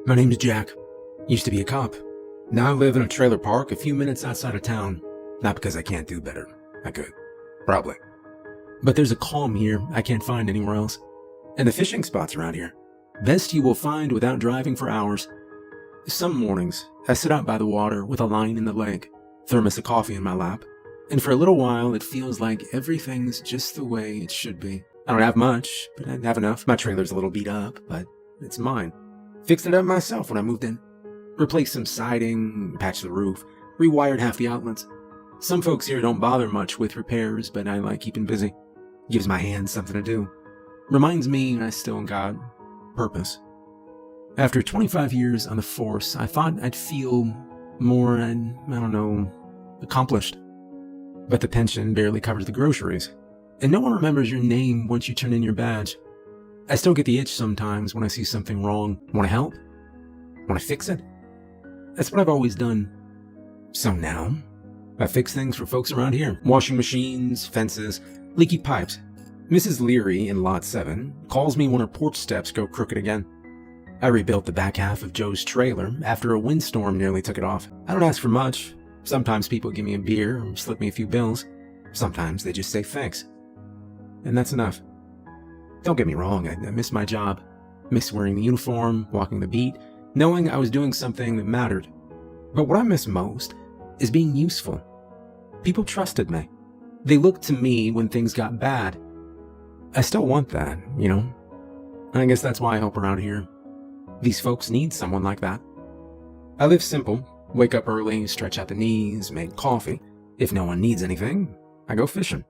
My name's Jack. Used to be a cop. Now I live in a trailer park a few minutes outside of town. Not because I can't do better. I could. Probably. But there's a calm here I can't find anywhere else. And the fishing spots around here. Best you will find without driving for hours. Some mornings, I sit out by the water with a line in the lake, thermos of coffee in my lap, and for a little while it feels like everything's just the way it should be. I don't have much, but I have enough. My trailer's a little beat up, but it's mine. Fixed it up myself when I moved in. Replaced some siding, patched the roof, rewired half the outlets. Some folks here don't bother much with repairs, but I like keeping busy. Gives my hands something to do. Reminds me I still got purpose. After 25 years on the force, I thought I'd feel more, accomplished. But the pension barely covers the groceries, and no one remembers your name once you turn in your badge. I still get the itch sometimes when I see something wrong. Want to help? Want to fix it? That's what I've always done. So now, I fix things for folks around here. Washing machines, fences, leaky pipes. Mrs. Leary in Lot 7 calls me when her porch steps go crooked again. I rebuilt the back half of Joe's trailer after a windstorm nearly took it off. I don't ask for much. Sometimes people give me a beer or slip me a few bills. Sometimes they just say thanks. And that's enough. Don't get me wrong, I miss my job. Miss wearing the uniform, walking the beat, knowing I was doing something that mattered. But what I miss most is being useful. People trusted me. They looked to me when things got bad. I still want that, you know? I guess that's why I help around here. These folks need someone like that. I live simple. Wake up early, stretch out the knees, make coffee. If no one needs anything, I go fishing.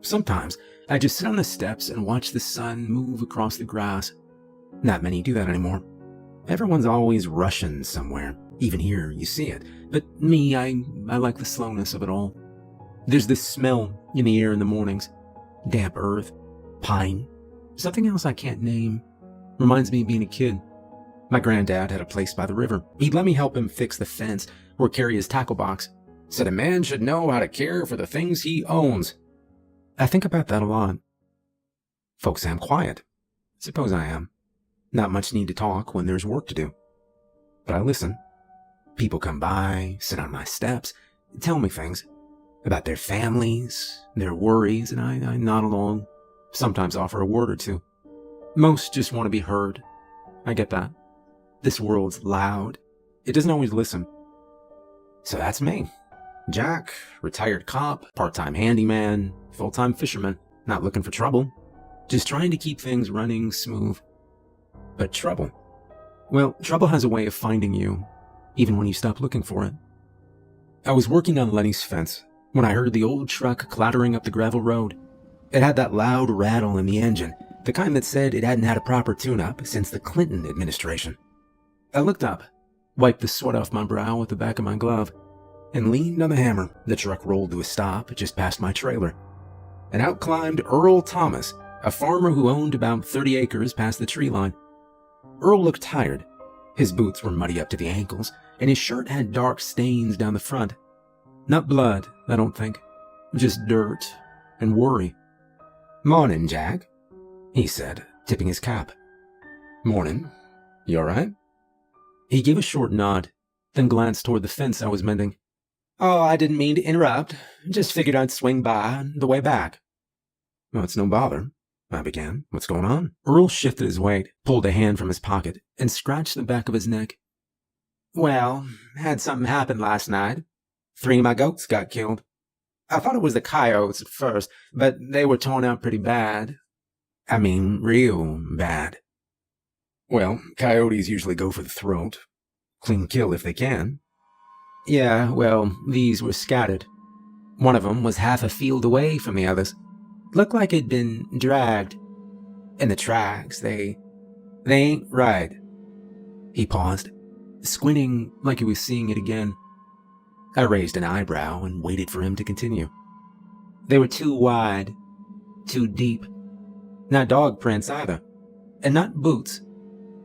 Sometimes, I just sit on the steps and watch the sun move across the grass. Not many do that anymore. Everyone's always rushing somewhere. Even here, you see it. But me, I like the slowness of it all. There's this smell in the air in the mornings. Damp earth, pine, something else I can't name. Reminds me of being a kid. My granddad had a place by the river. He'd let me help him fix the fence or carry his tackle box. Said a man should know how to care for the things he owns. I think about that a lot. Folks say I'm quiet. Suppose I am. Not much need to talk when there's work to do. But I listen. People come by, sit on my steps, tell me things. About their families, their worries, and I nod along. Sometimes offer a word or two. Most just want to be heard. I get that. This world's loud. It doesn't always listen. So that's me. Jack, retired cop, part-time handyman, full-time fisherman. Not looking for trouble. Just trying to keep things running smooth. But trouble. Well, trouble has a way of finding you, even when you stop looking for it. I was working on Lenny's fence when I heard the old truck clattering up the gravel road. It had that loud rattle in the engine, the kind that said it hadn't had a proper tune-up since the Clinton administration. I looked up, wiped the sweat off my brow with the back of my glove, and leaned on the hammer. The truck rolled to a stop just past my trailer. And out climbed Earl Thomas, a farmer who owned about 30 acres past the tree line. Earl looked tired. His boots were muddy up to the ankles, and his shirt had dark stains down the front. Not blood, I don't think. Just dirt and worry. "Morning, Jack," he said, tipping his cap. "Morning. You all right?" He gave a short nod, then glanced toward the fence I was mending. "Oh, I didn't mean to interrupt. Just figured I'd swing by on the way back." "Well, it's no bother," I began. "What's going on?" Earl shifted his weight, pulled a hand from his pocket, and scratched the back of his neck. "Well, had something happen last night. 3 of my goats got killed. I thought it was the coyotes at first, but they were torn out pretty bad. I mean, real bad." "Well, coyotes usually go for the throat. Clean kill if they can." "Yeah, well, these were scattered. One of them was half a field away from the others. Looked like it'd been dragged. And the tracks, they ain't right." He paused, squinting like he was seeing it again. I raised an eyebrow and waited for him to continue. "They were too wide, too deep. Not dog prints either, and not boots.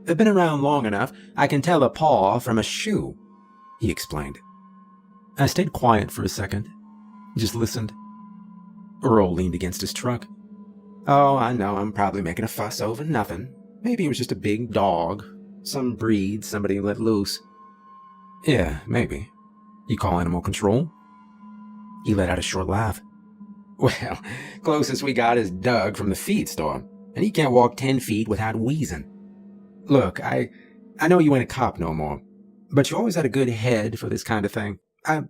They've been around long enough, I can tell a paw from a shoe," he explained. I stayed quiet for a second, just listened. Earl leaned against his truck. "Oh, I know I'm probably making a fuss over nothing. Maybe it was just a big dog. Some breed somebody let loose. Yeah, maybe. You call animal control? He let out a short laugh. Well, closest we got is Doug from the feed store, and he can't walk 10 feet without wheezing. Look, I know you ain't a cop no more, but you always had a good head for this kind of thing. I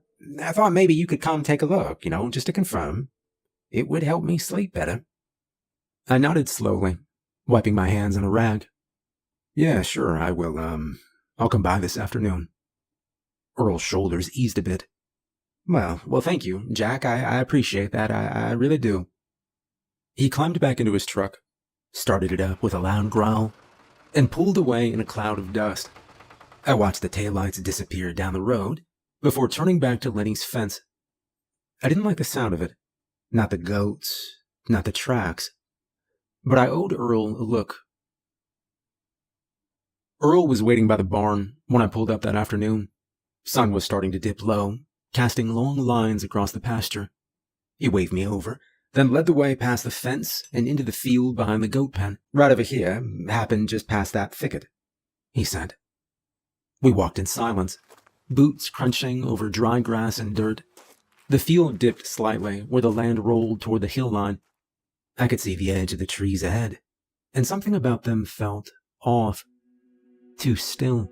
thought maybe you could come take a look, just to confirm. It would help me sleep better. I nodded slowly, wiping my hands on a rag. Yeah, sure, I will, I'll come by this afternoon. Earl's shoulders eased a bit. Well, thank you, Jack. I appreciate that. I really do. He climbed back into his truck, started it up with a loud growl, and pulled away in a cloud of dust. I watched the taillights disappear down the road before turning back to Lenny's fence. I didn't like the sound of it. Not the goats, not the tracks. But I owed Earl a look. Earl was waiting by the barn when I pulled up that afternoon. Sun was starting to dip low, casting long lines across the pasture. He waved me over, then led the way past the fence and into the field behind the goat pen. Right over here, happened just past that thicket, he said. We walked in silence, boots crunching over dry grass and dirt. The field dipped slightly where the land rolled toward the hill line. I could see the edge of the trees ahead, and something about them felt off, too still.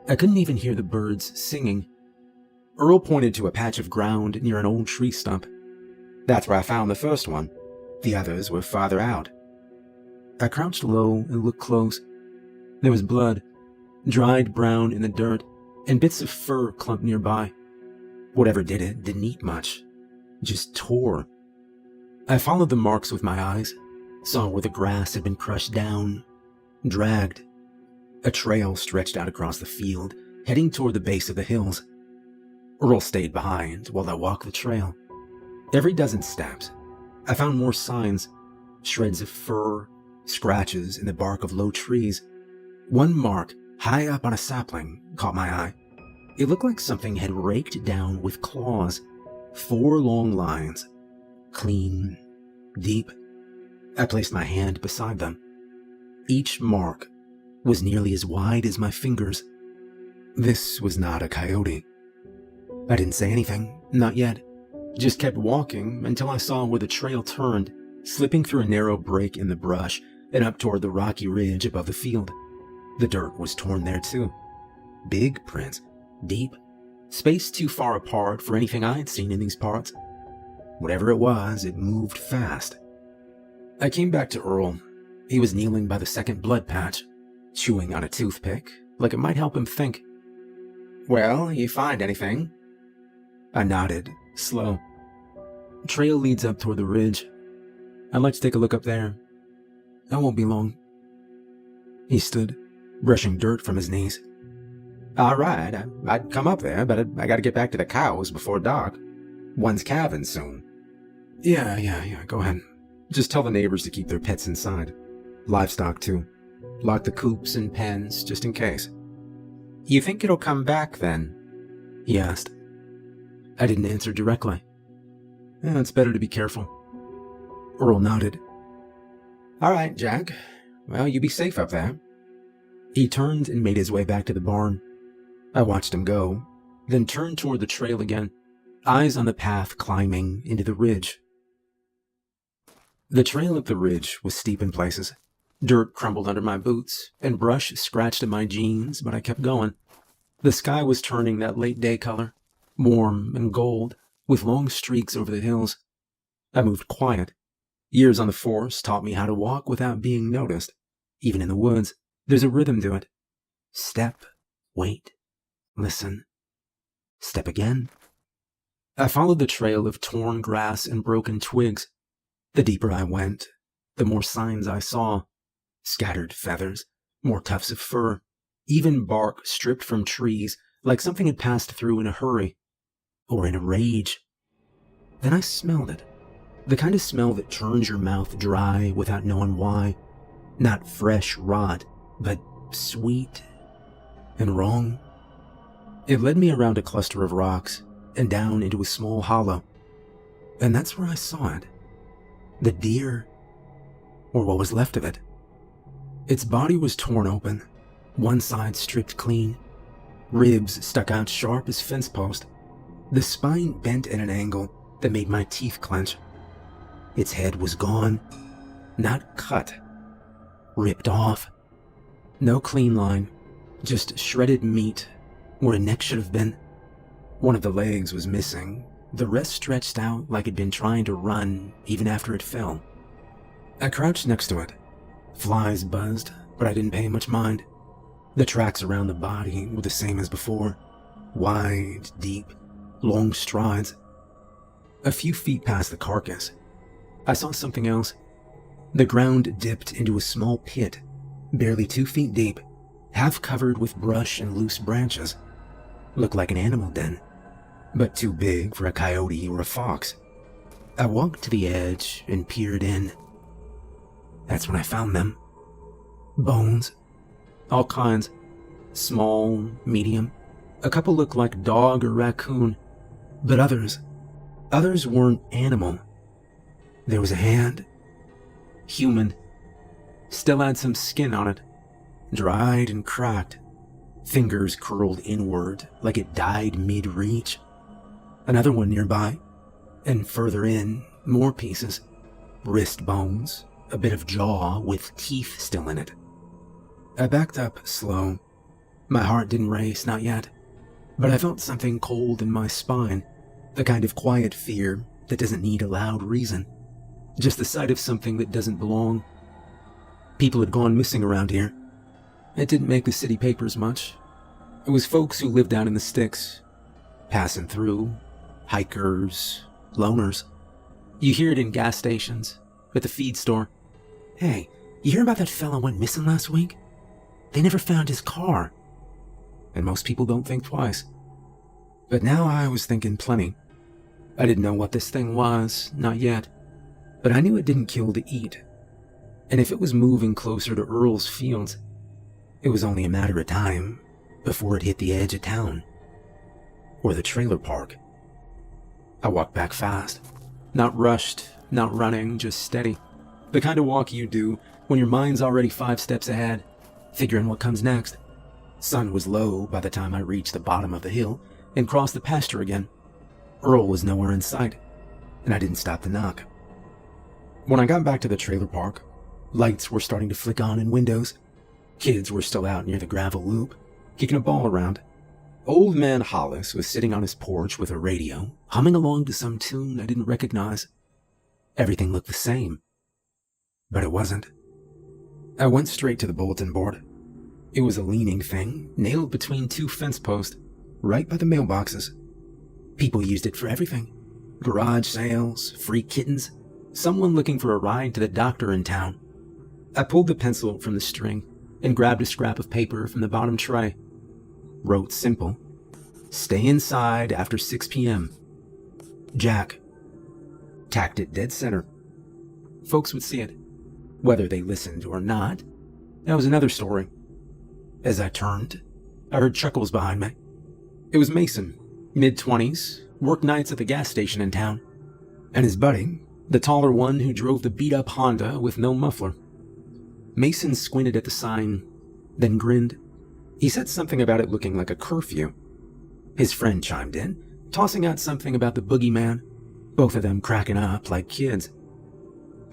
I couldn't even hear the birds singing. Earl pointed to a patch of ground near an old tree stump. That's where I found the first one. The others were farther out. I crouched low and looked close. There was blood, dried brown in the dirt, and bits of fur clumped nearby. Whatever did it didn't eat much, just tore. I followed the marks with my eyes, saw where the grass had been crushed down, dragged. A trail stretched out across the field, heading toward the base of the hills. Earl stayed behind while I walked the trail. Every dozen steps, I found more signs, shreds of fur, scratches in the bark of low trees. One mark, high up on a sapling, caught my eye. It looked like something had raked down with claws, 4 long lines, clean, deep. I placed my hand beside them. Each mark was nearly as wide as my fingers. This was not a coyote. I didn't say anything, not yet. Just kept walking until I saw where the trail turned, slipping through a narrow break in the brush and up toward the rocky ridge above the field. The dirt was torn there too. Big prints, deep, spaced too far apart for anything I'd seen in these parts. Whatever it was, it moved fast. I came back to Earl. He was kneeling by the second blood patch, chewing on a toothpick, like it might help him think. Well, you find anything? I nodded, slow. Trail leads up toward the ridge. I'd like to take a look up there. I won't be long. He stood, brushing dirt from his knees. All right, I'd come up there, but I gotta get back to the cows before dark. One's calving soon. Yeah, go ahead. Just tell the neighbors to keep their pets inside. Livestock, too. Lock the coops and pens, just in case. You think it'll come back, then? He asked. I didn't answer directly. It's better to be careful. Earl nodded. All right, Jack. Well, you be safe up there. He turned and made his way back to the barn. I watched him go, then turned toward the trail again, eyes on the path climbing into the ridge. The trail up the ridge was steep in places. Dirt crumbled under my boots, and brush scratched at my jeans, but I kept going. The sky was turning that late-day color, warm and gold, with long streaks over the hills. I moved quiet. Years on the force taught me how to walk without being noticed. Even in the woods, there's a rhythm to it. Step, wait, listen. Step again. I followed the trail of torn grass and broken twigs. The deeper I went, the more signs I saw. Scattered feathers, more tufts of fur, even bark stripped from trees like something had passed through in a hurry, or in a rage. Then I smelled it. The kind of smell that turns your mouth dry without knowing why. Not fresh rot, but sweet and wrong. It led me around a cluster of rocks and down into a small hollow. And that's where I saw it. The deer, or what was left of it. Its body was torn open, One side stripped clean. Ribs stuck out sharp as fence post. The spine bent at an angle that made my teeth clench. Its head was gone. Not cut. Ripped off. No clean line. Just shredded meat where a neck should have been. One of the legs was missing. The rest stretched out like it'd been trying to run even after it fell. I crouched next to it. Flies buzzed, but I didn't pay much mind. The tracks around the body were the same as before. Wide, deep, long strides. A few feet past the carcass, I saw something else. The ground dipped into a small pit, barely 2 feet deep, half covered with brush and loose branches. Looked like an animal den, but too big for a coyote or a fox. I walked to the edge and peered in. That's when I found them. Bones. All kinds. Small, medium. A couple looked like dog or raccoon, but others weren't animal. There was a hand. Human. Still had some skin on it. Dried and cracked. Fingers curled inward like it died mid-reach. Another one nearby. And further in, more pieces. Wrist bones. A bit of jaw with teeth still in it. I backed up slow. My heart didn't race, not yet. But I felt something cold in my spine. The kind of quiet fear that doesn't need a loud reason. Just the sight of something that doesn't belong. People had gone missing around here. It didn't make the city papers much. It was folks who lived out in the sticks. Passing through. Hikers. Loners. You hear it in gas stations. At the feed store. Hey, you hear about that fella went missing last week? They never found his car. And most people don't think twice. But now I was thinking plenty. I didn't know what this thing was, not yet. But I knew it didn't kill to eat. And if it was moving closer to Earl's fields, it was only a matter of time before it hit the edge of town. Or the trailer park. I walked back fast. Not rushed, not running, just steady. The kind of walk you do when your mind's already 5 steps ahead, figuring what comes next. Sun was low by the time I reached the bottom of the hill and crossed the pasture again. Earl was nowhere in sight, and I didn't stop to knock. When I got back to the trailer park, lights were starting to flick on in windows. Kids were still out near the gravel loop, kicking a ball around. Old man Hollis was sitting on his porch with a radio, humming along to some tune I didn't recognize. Everything looked the same. But it wasn't. I went straight to the bulletin board. It was a leaning thing, nailed between 2 fence posts, right by the mailboxes. People used it for everything. Garage sales, free kittens, someone looking for a ride to the doctor in town. I pulled the pencil from the string and grabbed a scrap of paper from the bottom tray. Wrote simple. Stay inside after 6 p.m. Jack. Tacked it dead center. Folks would see it. Whether they listened or not, that was another story. As I turned, I heard chuckles behind me. It was Mason, mid-20s, worked nights at the gas station in town, and his buddy, the taller one who drove the beat-up Honda with no muffler. Mason squinted at the sign, then grinned. He said something about it looking like a curfew. His friend chimed in, tossing out something about the boogeyman, both of them cracking up like kids.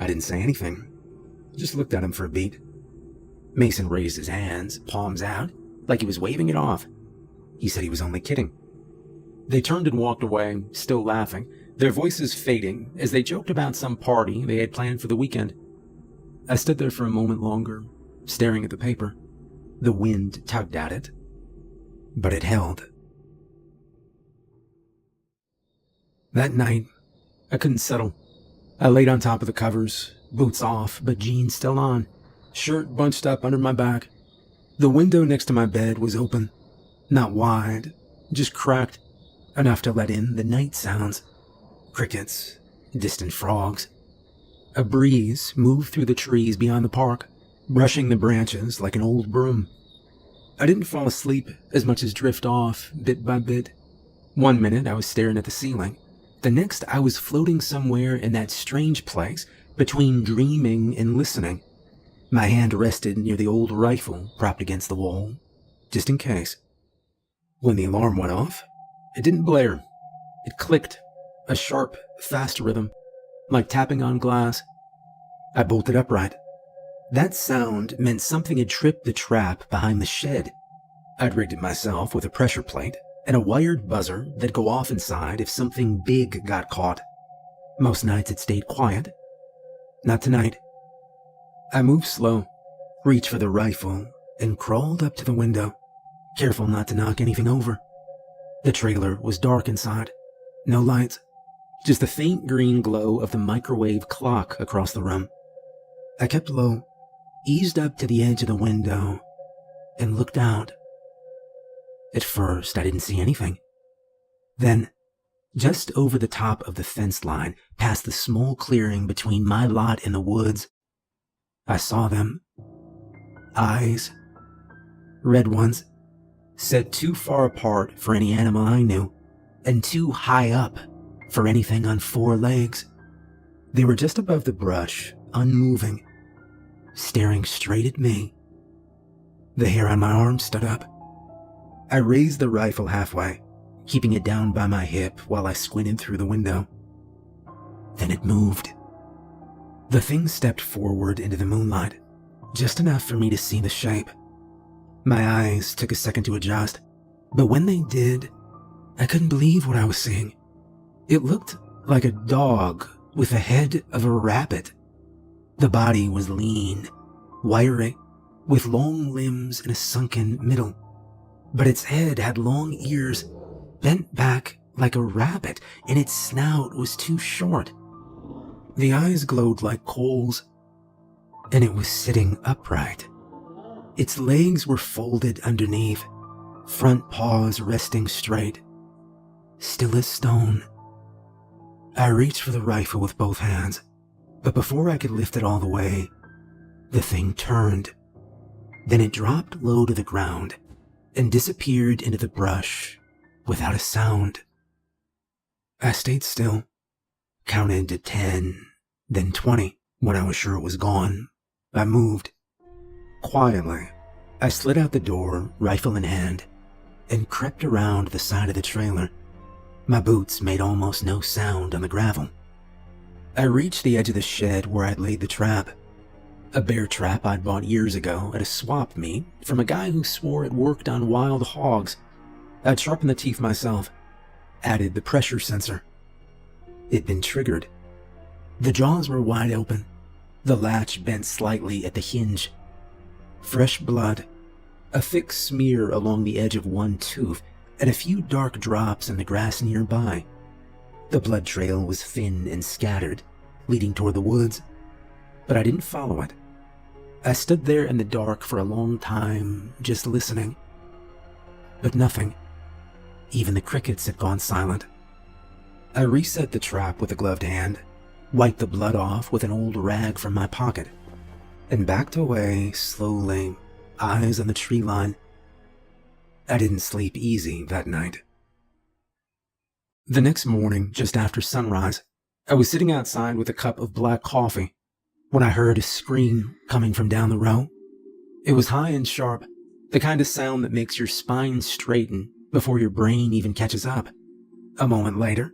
I didn't say anything, just looked at him for a beat. Mason raised his hands, palms out, like he was waving it off. He said he was only kidding. They turned and walked away, still laughing, their voices fading as they joked about some party they had planned for the weekend. I stood there for a moment longer, staring at the paper. The wind tugged at it, but it held. That night, I couldn't settle. I laid on top of the covers, boots off, but jeans still on, shirt bunched up under my back. The window next to my bed was open, not wide, just cracked, enough to let in the night sounds. Crickets, distant frogs. A breeze moved through the trees beyond the park, brushing the branches like an old broom. I didn't fall asleep as much as drift off, bit by bit. One minute I was staring at the ceiling. The next I was floating somewhere in that strange place between dreaming and listening. My hand rested near the old rifle propped against the wall, just in case. When the alarm went off, it didn't blare. It clicked, a sharp, fast rhythm, like tapping on glass. I bolted upright. That sound meant something had tripped the trap behind the shed. I'd rigged it myself with a pressure plate and a wired buzzer that'd go off inside if something big got caught. Most nights it stayed quiet. Not tonight. I moved slow, reached for the rifle, and crawled up to the window, careful not to knock anything over. The trailer was dark inside. No lights, just the faint green glow of the microwave clock across the room. I kept low, eased up to the edge of the window, and looked out. At first, I didn't see anything. Then, just over the top of the fence line, past the small clearing between my lot and the woods, I saw them. Eyes. Red ones, set too far apart for any animal I knew, and too high up for anything on four legs. They were just above the brush, unmoving, staring straight at me. The hair on my arm stood up. I raised the rifle halfway, keeping it down by my hip while I squinted through the window. Then it moved. The thing stepped forward into the moonlight, just enough for me to see the shape. My eyes took a second to adjust, but when they did, I couldn't believe what I was seeing. It looked like a dog with the head of a rabbit. The body was lean, wiry, with long limbs and a sunken middle. But its head had long ears, bent back like a rabbit, and its snout was too short. The eyes glowed like coals, and it was sitting upright. Its legs were folded underneath, front paws resting straight, still as stone. I reached for the rifle with both hands, but before I could lift it all the way, the thing turned. Then it dropped low to the ground and disappeared into the brush without a sound. I stayed still, counted to 10, then 20. When I was sure it was gone, I moved. Quietly, I slid out the door, rifle in hand, and crept around the side of the trailer. My boots made almost no sound on the gravel. I reached the edge of the shed where I'd laid the trap. A bear trap I'd bought years ago at a swap meet from a guy who swore it worked on wild hogs. I'd sharpened the teeth myself, added the pressure sensor. It'd been triggered. The jaws were wide open, the latch bent slightly at the hinge. Fresh blood, a thick smear along the edge of one tooth, and a few dark drops in the grass nearby. The blood trail was thin and scattered, leading toward the woods, but I didn't follow it. I stood there in the dark for a long time, just listening. But nothing. Even the crickets had gone silent. I reset the trap with a gloved hand, wiped the blood off with an old rag from my pocket, and backed away slowly, eyes on the tree line. I didn't sleep easy that night. The next morning, just after sunrise, I was sitting outside with a cup of black coffee when I heard a scream coming from down the row. It was high and sharp, the kind of sound that makes your spine straighten before your brain even catches up. A moment later,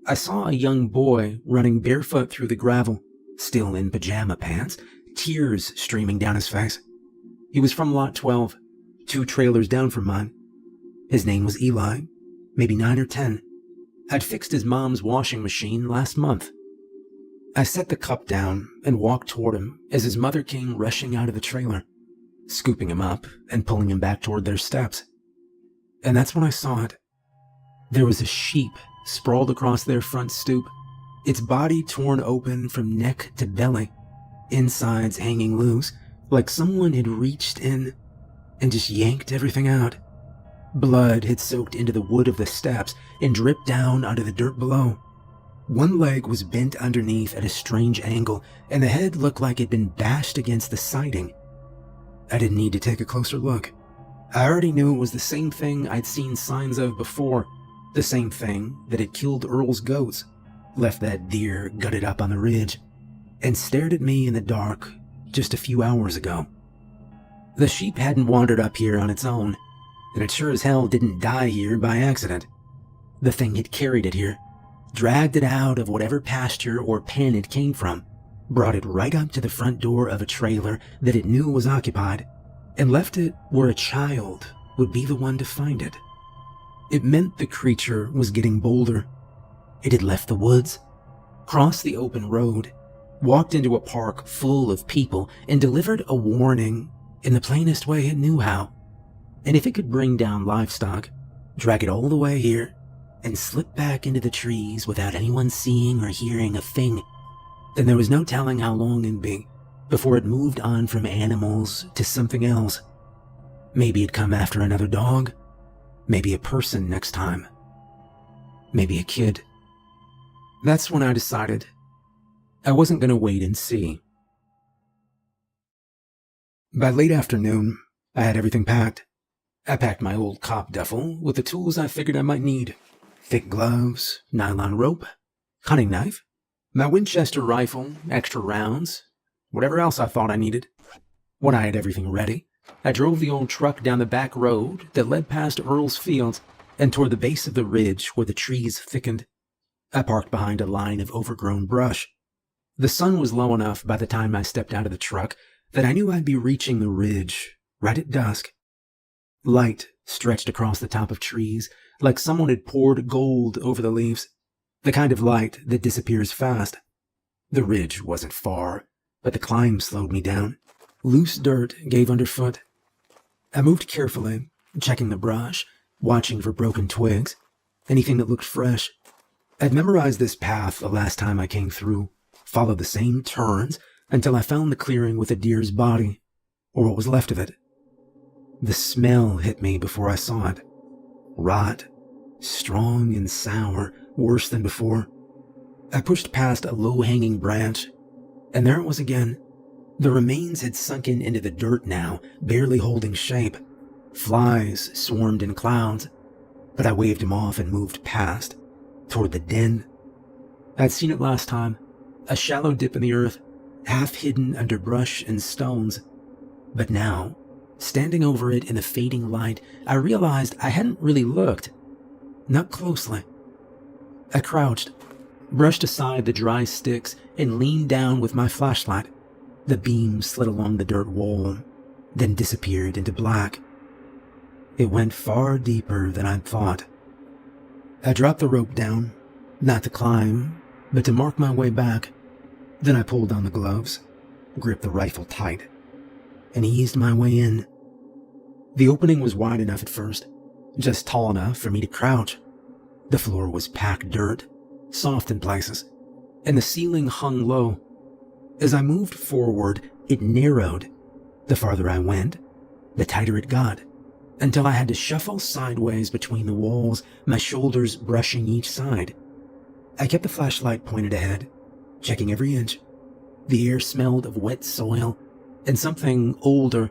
I saw a young boy running barefoot through the gravel, still in pajama pants, tears streaming down his face. He was from Lot 12, 2 trailers down from mine. His name was Eli, maybe 9 or 10. I'd fixed his mom's washing machine last month. I set the cup down and walked toward him as his mother came rushing out of the trailer, scooping him up and pulling him back toward their steps. And that's when I saw it. There was a sheep sprawled across their front stoop, its body torn open from neck to belly, insides hanging loose, like someone had reached in and just yanked everything out. Blood had soaked into the wood of the steps and dripped down onto the dirt below. One leg was bent underneath at a strange angle, and the head looked like it'd been bashed against the siding. I didn't need to take a closer look. I already knew it was the same thing I'd seen signs of before, the same thing that had killed Earl's goats, left that deer gutted up on the ridge, and stared at me in the dark, just a few hours ago. The sheep hadn't wandered up here on its own, and it sure as hell didn't die here by accident. The thing had carried it here, dragged it out of whatever pasture or pen it came from, brought it right up to the front door of a trailer that it knew was occupied, and left it where a child would be the one to find it. It meant the creature was getting bolder. It had left the woods, crossed the open road, walked into a park full of people, and delivered a warning in the plainest way it knew how. And if it could bring down livestock, drag it all the way here, and slip back into the trees without anyone seeing or hearing a thing, then there was no telling how long it'd be before it moved on from animals to something else. Maybe it'd come after another dog, maybe a person next time, maybe a kid. That's when I decided I wasn't going to wait and see. By late afternoon, I had everything packed. I packed my old cop duffel with the tools I figured I might need. Thick gloves, nylon rope, hunting knife, my Winchester rifle, extra rounds, whatever else I thought I needed. When I had everything ready, I drove the old truck down the back road that led past Earl's fields and toward the base of the ridge where the trees thickened. I parked behind a line of overgrown brush. The sun was low enough by the time I stepped out of the truck that I knew I'd be reaching the ridge right at dusk. Light stretched across the top of trees like someone had poured gold over the leaves, the kind of light that disappears fast. The ridge wasn't far, but the climb slowed me down. Loose dirt gave underfoot. I moved carefully, checking the brush, watching for broken twigs, anything that looked fresh. I'd memorized this path the last time I came through, followed the same turns until I found the clearing with a deer's body, or what was left of it. The smell hit me before I saw it. Rot, strong and sour, worse than before. I pushed past a low-hanging branch, and there it was again. The remains had sunken into the dirt now, barely holding shape. Flies swarmed in clouds, but I waved them off and moved past, toward the den. I'd seen it last time, a shallow dip in the earth, half hidden under brush and stones. But now, standing over it in the fading light, I realized I hadn't really looked. Not closely. I crouched, brushed aside the dry sticks, and leaned down with my flashlight. The beam slid along the dirt wall, then disappeared into black. It went far deeper than I'd thought. I dropped the rope down, not to climb, but to mark my way back. Then I pulled on the gloves, gripped the rifle tight, and eased my way in. The opening was wide enough at first, just tall enough for me to crouch. The floor was packed dirt, soft in places, and the ceiling hung low. As I moved forward, it narrowed. The farther I went, the tighter it got, until I had to shuffle sideways between the walls, my shoulders brushing each side. I kept the flashlight pointed ahead, checking every inch. The air smelled of wet soil and something older,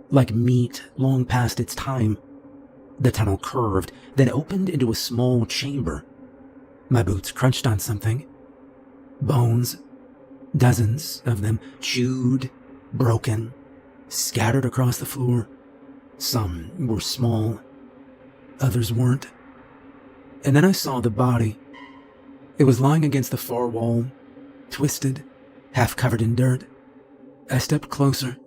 like meat long past its time. The tunnel curved, then opened into a small chamber. My boots crunched on something. Bones, dozens of them, chewed, broken, scattered across the floor. Some were small, others weren't. And then I saw the body. It was lying against the far wall, twisted, half covered in dirt. I stepped closer.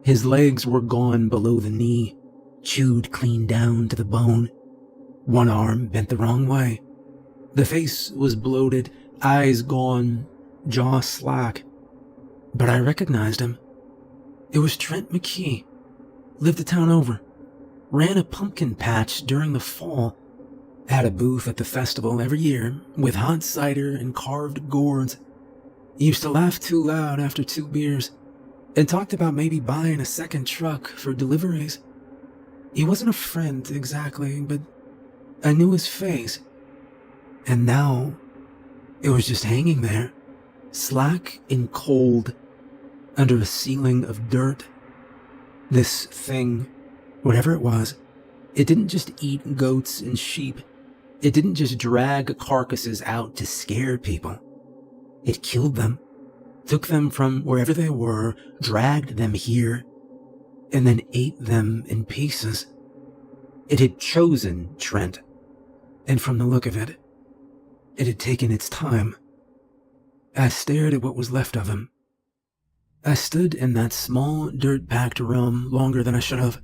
His legs were gone below the knee, chewed clean down to the bone. One arm bent the wrong way. The face was bloated, eyes gone, jaw slack. But I recognized him. It was Trent McKee. Lived a town over. Ran a pumpkin patch during the fall. Had a booth at the festival every year with hot cider and carved gourds. Used to laugh too loud after 2 beers and talked about maybe buying a second truck for deliveries. He wasn't a friend exactly, but I knew his face. And now it was just hanging there, slack and cold, under a ceiling of dirt. This thing, whatever it was, it didn't just eat goats and sheep. It didn't just drag carcasses out to scare people. It killed them, took them from wherever they were, dragged them here, and then ate them in pieces. It had chosen Trent, and from the look of it, it had taken its time. I stared at what was left of him. I stood in that small, dirt-packed room longer than I should have.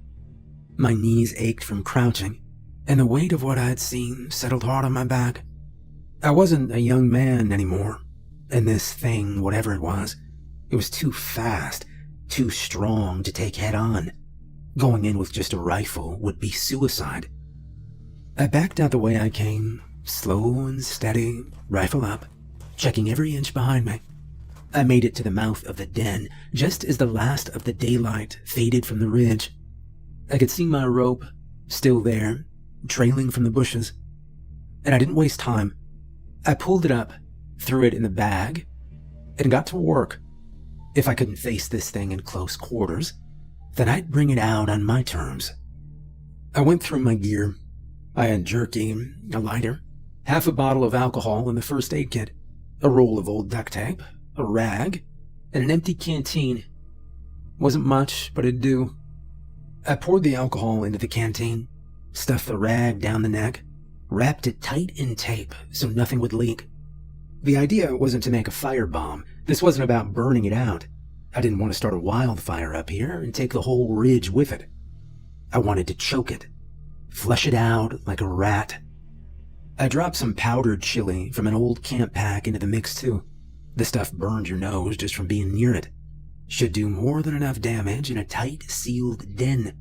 My knees ached from crouching, and the weight of what I had seen settled hard on my back. I wasn't a young man anymore, and this thing, whatever it was too fast, too strong to take head-on. Going in with just a rifle would be suicide. I backed out the way I came, slow and steady, rifle up, checking every inch behind me. I made it to the mouth of the den, just as the last of the daylight faded from the ridge. I could see my rope, still there, trailing from the bushes. And I didn't waste time. I pulled it up, threw it in the bag, and got to work. If I couldn't face this thing in close quarters, then I'd bring it out on my terms. I went through my gear. I had jerky, a lighter, half a bottle of alcohol and the first aid kit, a roll of old duct tape, a rag, and an empty canteen. Wasn't much, but it'd do. I poured the alcohol into the canteen, stuffed the rag down the neck, wrapped it tight in tape so nothing would leak. The idea wasn't to make a firebomb. This wasn't about burning it out. I didn't want to start a wildfire up here and take the whole ridge with it. I wanted to choke it, flush it out like a rat. I dropped some powdered chili from an old camp pack into the mix too. The stuff burned your nose just from being near it. Should do more than enough damage in a tight, sealed den.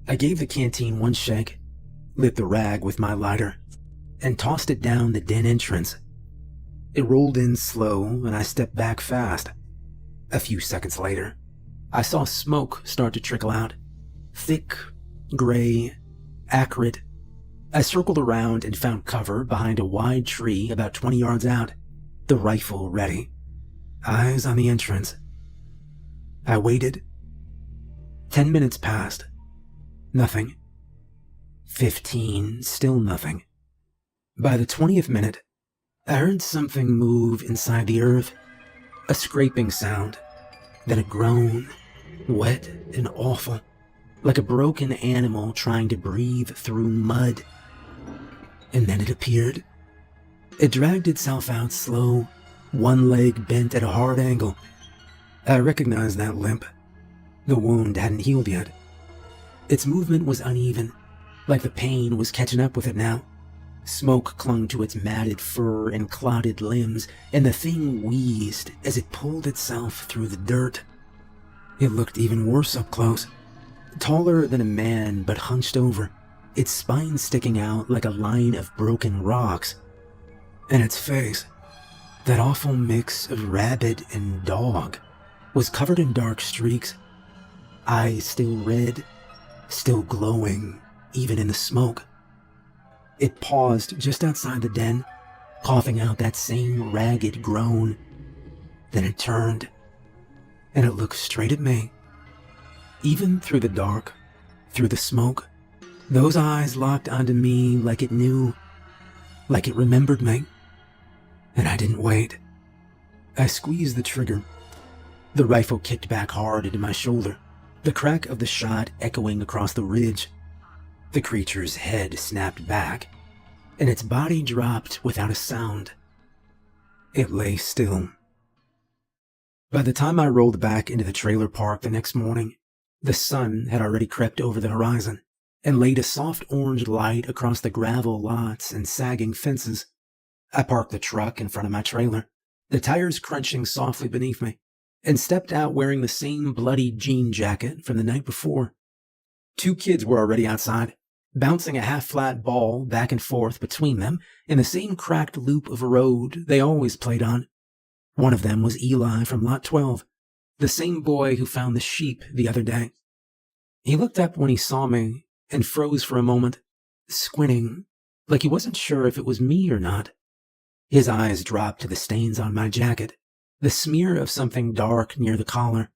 I gave the canteen one shake, lit the rag with my lighter, and tossed it down the den entrance. It rolled in slow, and I stepped back fast. A few seconds later, I saw smoke start to trickle out. Thick, gray, acrid. I circled around and found cover behind a wide tree about 20 yards out, the rifle ready, eyes on the entrance. I waited. 10 minutes passed. Nothing. 15, still nothing. By the 20th minute, I heard something move inside the earth. A scraping sound, then a groan, wet and awful, like a broken animal trying to breathe through mud. And then it appeared. It dragged itself out slow, one leg bent at a hard angle. I recognized that limp. The wound hadn't healed yet. Its movement was uneven, like the pain was catching up with it now. Smoke clung to its matted fur and clotted limbs, and the thing wheezed as it pulled itself through the dirt. It looked even worse up close. Taller than a man, but hunched over, its spine sticking out like a line of broken rocks. And its face, that awful mix of rabbit and dog, was covered in dark streaks. Eyes still red, still glowing, even in the smoke. It paused just outside the den, coughing out that same ragged groan. Then it turned, and it looked straight at me. Even through the dark, through the smoke, those eyes locked onto me like it knew, like it remembered me. And I didn't wait. I squeezed the trigger. The rifle kicked back hard into my shoulder, the crack of the shot echoing across the ridge. The creature's head snapped back, and its body dropped without a sound. It lay still. By the time I rolled back into the trailer park the next morning, the sun had already crept over the horizon and laid a soft orange light across the gravel lots and sagging fences. I parked the truck in front of my trailer, the tires crunching softly beneath me, and stepped out wearing the same bloody jean jacket from the night before. 2 kids were already outside, bouncing a half-flat ball back and forth between them in the same cracked loop of road they always played on. One of them was Eli from Lot 12, the same boy who found the sheep the other day. He looked up when he saw me and froze for a moment, squinting, like he wasn't sure if it was me or not. His eyes dropped to the stains on my jacket, the smear of something dark near the collar,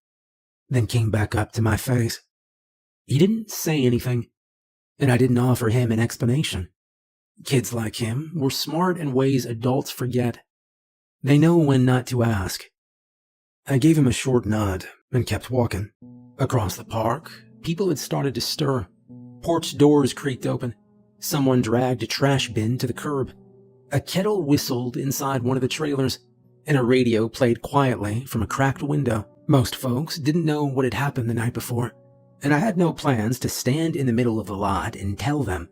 then came back up to my face. He didn't say anything, and I didn't offer him an explanation. Kids like him were smart in ways adults forget. They know when not to ask. I gave him a short nod and kept walking. Across the park, people had started to stir. Porch doors creaked open. Someone dragged a trash bin to the curb. A kettle whistled inside one of the trailers, and a radio played quietly from a cracked window. Most folks didn't know what had happened the night before, and I had no plans to stand in the middle of the lot and tell them.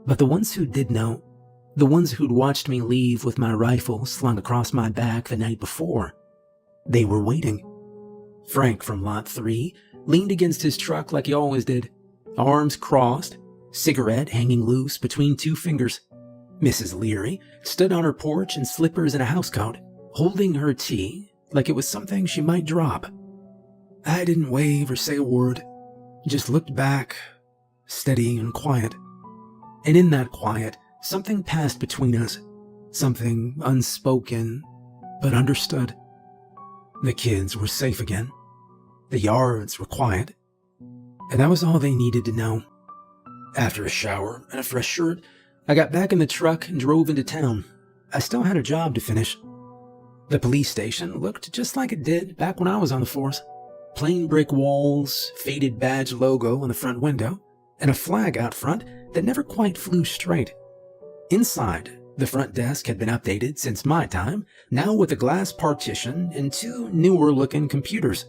But the ones who did know, the ones who'd watched me leave with my rifle slung across my back the night before, they were waiting. Frank from Lot 3 leaned against his truck like he always did, arms crossed, cigarette hanging loose between two fingers. Mrs. Leary stood on her porch in slippers and a housecoat, holding her tea like it was something she might drop. I didn't wave or say a word, just looked back, steady and quiet. And in that quiet, something passed between us, something unspoken but understood. The kids were safe again. The yards were quiet. And that was all they needed to know. After a shower and a fresh shirt, I got back in the truck and drove into town. I still had a job to finish. The police station looked just like it did back when I was on the force. Plain brick walls, faded badge logo on the front window, and a flag out front that never quite flew straight. Inside, the front desk had been updated since my time, now with a glass partition and two newer-looking computers.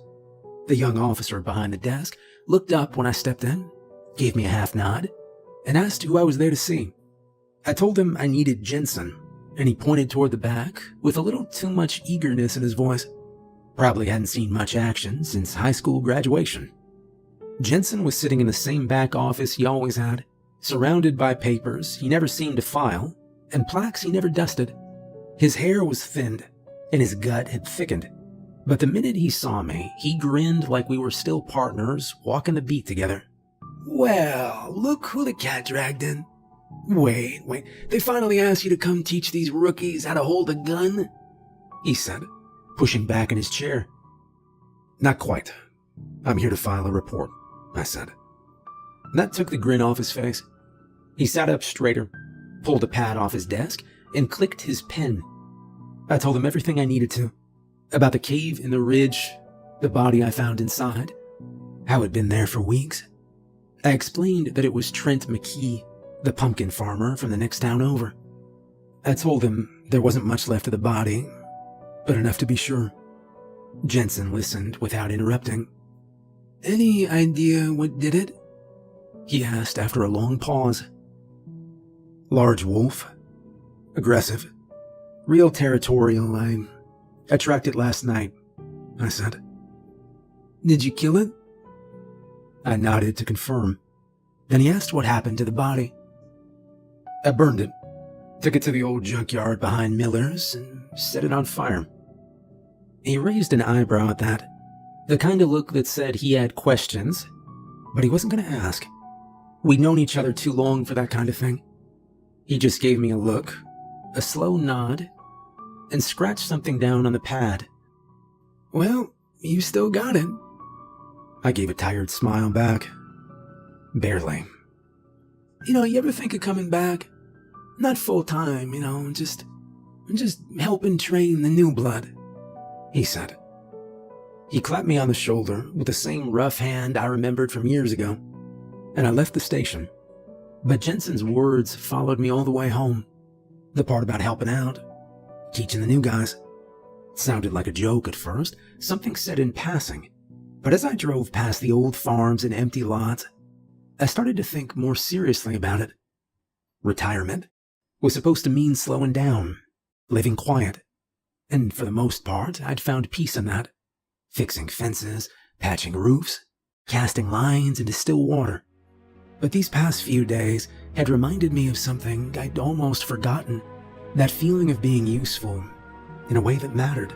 The young officer behind the desk looked up when I stepped in, gave me a half nod, and asked who I was there to see. I told him I needed Jensen, and he pointed toward the back with a little too much eagerness in his voice. Probably hadn't seen much action since high school graduation. Jensen was sitting in the same back office he always had, surrounded by papers he never seemed to file, and plaques he never dusted. His hair was thinned, and his gut had thickened. But the minute he saw me, he grinned like we were still partners walking the beat together. "Well, look who the cat dragged in. Wait, they finally asked you to come teach these rookies how to hold a gun?" he said, pushing back in his chair. "Not quite. I'm here to file a report," I said. That took the grin off his face. He sat up straighter, pulled a pad off his desk, and clicked his pen. I told him everything I needed to, about the cave in the ridge, the body I found inside, how it'd been there for weeks. I explained that it was Trent McKee, the pumpkin farmer from the next town over. I told him there wasn't much left of the body, but enough to be sure. Jensen listened without interrupting. "Any idea what did it?" he asked after a long pause. "Large wolf. Aggressive. Real territorial. I tracked it last night," I said. "Did you kill it?" I nodded to confirm. Then he asked what happened to the body. "I burned it. Took it to the old junkyard behind Miller's and set it on fire." He raised an eyebrow at that, the kind of look that said he had questions, but he wasn't going to ask. We'd known each other too long for that kind of thing. He just gave me a look, a slow nod, and scratched something down on the pad. "Well, you still got it." I gave a tired smile back. "Barely." You ever think of coming back? Not full-time, just helping train the new blood," he said. He clapped me on the shoulder with the same rough hand I remembered from years ago, and I left the station. But Jensen's words followed me all the way home. The part about helping out, teaching the new guys. It sounded like a joke at first, something said in passing. But as I drove past the old farms and empty lots, I started to think more seriously about it. Retirement was supposed to mean slowing down, living quiet. And for the most part, I'd found peace in that. Fixing fences, patching roofs, casting lines into still water. But these past few days had reminded me of something I'd almost forgotten. That feeling of being useful in a way that mattered.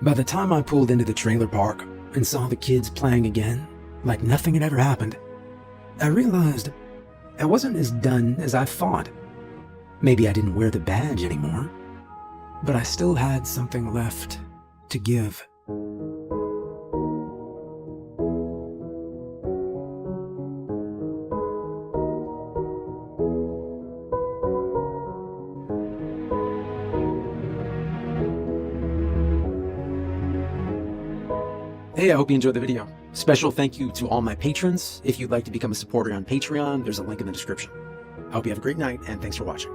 By the time I pulled into the trailer park and saw the kids playing again, like nothing had ever happened, I realized I wasn't as done as I thought. Maybe I didn't wear the badge anymore, but I still had something left to give. Hey, I hope you enjoyed the video. Special thank you to all my patrons. If you'd like to become a supporter on Patreon, there's a link in the description. I hope you have a great night, and thanks for watching.